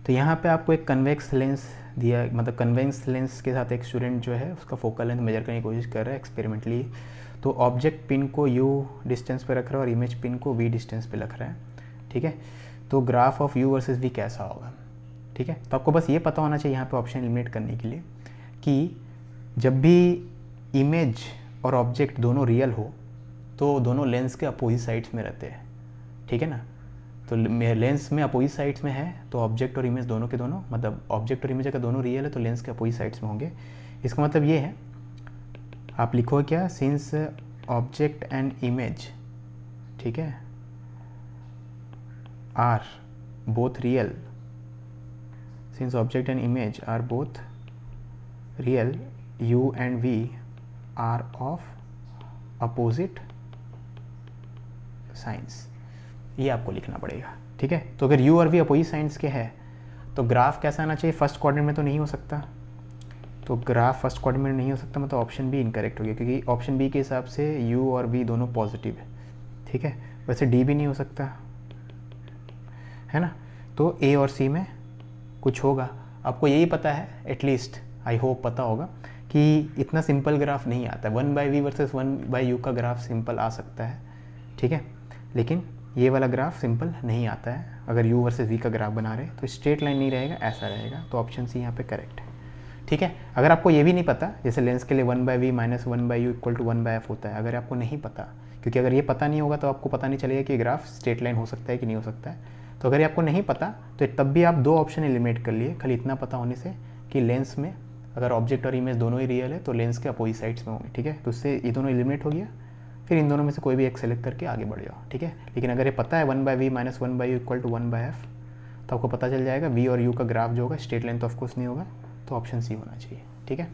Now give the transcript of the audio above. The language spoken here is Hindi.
तो यहाँ पे आपको एक कन्वेक्स लेंस दिया, मतलब कन्वेक्स लेंस के साथ एक स्टूडेंट जो है उसका फोकल लेंथ मेजर करने की कोशिश कर रहा है एक्सपेरिमेंटली। तो ऑब्जेक्ट पिन को u डिस्टेंस पे रख रहा है और इमेज पिन को v डिस्टेंस पे रख रहा है, ठीक है। तो graph of u versus v कैसा होगा, ठीक है। तो आपको बस ये पता होना चाहिए यहाँ पे ऑप्शन एलिमिनेट करने के लिए कि जब भी इमेज और ऑब्जेक्ट दोनों रियल हो तो दोनों लेंस के अपोजिट साइड्स में रहते हैं, ठीक है ना। तो लेंस में अपोजिट साइड्स में है तो ऑब्जेक्ट और इमेज दोनों के दोनों, मतलब ऑब्जेक्ट और इमेज अगर दोनों रियल है तो लेंस के अपोजिट साइड्स में होंगे। इसका मतलब ये है, आप लिखो क्या, सिंस ऑब्जेक्ट एंड इमेज, ठीक है, are both real, since object and image are both real, u and v are of opposite signs, ये आपको लिखना पड़ेगा, ठीक है। तो अगर u और v अपोजिट साइंस के हैं तो ग्राफ कैसा आना चाहिए, फर्स्ट क्वाड्रेंट में तो नहीं हो सकता, तो ग्राफ फर्स्ट क्वाड्रेंट में नहीं हो सकता, मतलब ऑप्शन बी इनकरेक्ट हो गया, क्योंकि ऑप्शन बी के हिसाब से u और v दोनों पॉजिटिव है, ठीक है। वैसे डी भी नहीं हो सकता, है ना। तो ए और सी में कुछ होगा। आपको यही पता है, एटलीस्ट आई होप पता होगा कि इतना सिंपल ग्राफ नहीं आता है। 1/v वर्सेस 1/u का ग्राफ सिंपल आ सकता है, ठीक है, लेकिन ये वाला ग्राफ सिंपल नहीं आता है। अगर u वर्सेस v का ग्राफ बना रहे तो स्ट्रेट लाइन नहीं रहेगा, ऐसा रहेगा। तो ऑप्शन सी यहाँ पे करेक्ट है, ठीक है। अगर आपको ये भी नहीं पता, जैसे लेंस के लिए 1/v minus 1/u equal to 1/f होता है, अगर आपको नहीं पता, क्योंकि अगर ये पता नहीं होगा तो आपको पता नहीं चलेगा कि ग्राफ स्ट्रेट लाइन हो सकता है कि नहीं हो सकता है। तो अगर ये आपको नहीं पता तो तब भी आप दो ऑप्शन एलिमिनेट कर लिए, खाली इतना पता होने से कि लेंस में अगर ऑब्जेक्ट और इमेज दोनों ही रियल है तो लेंस के अपोजिट साइड्स में होंगे, ठीक है। तो उससे ये दोनों एलिमिनेट हो गया, फिर इन दोनों में से कोई भी एक सेलेक्ट करके आगे बढ़ जाओ, ठीक है। लेकिन अगर ये पता है 1/v minus 1/u equal to 1/f, तो आपको पता चल जाएगा v और u का ग्राफ जो होगा स्ट्रेट लाइन तो ऑफकोर्स नहीं होगा, तो ऑप्शन सी होना चाहिए, ठीक है।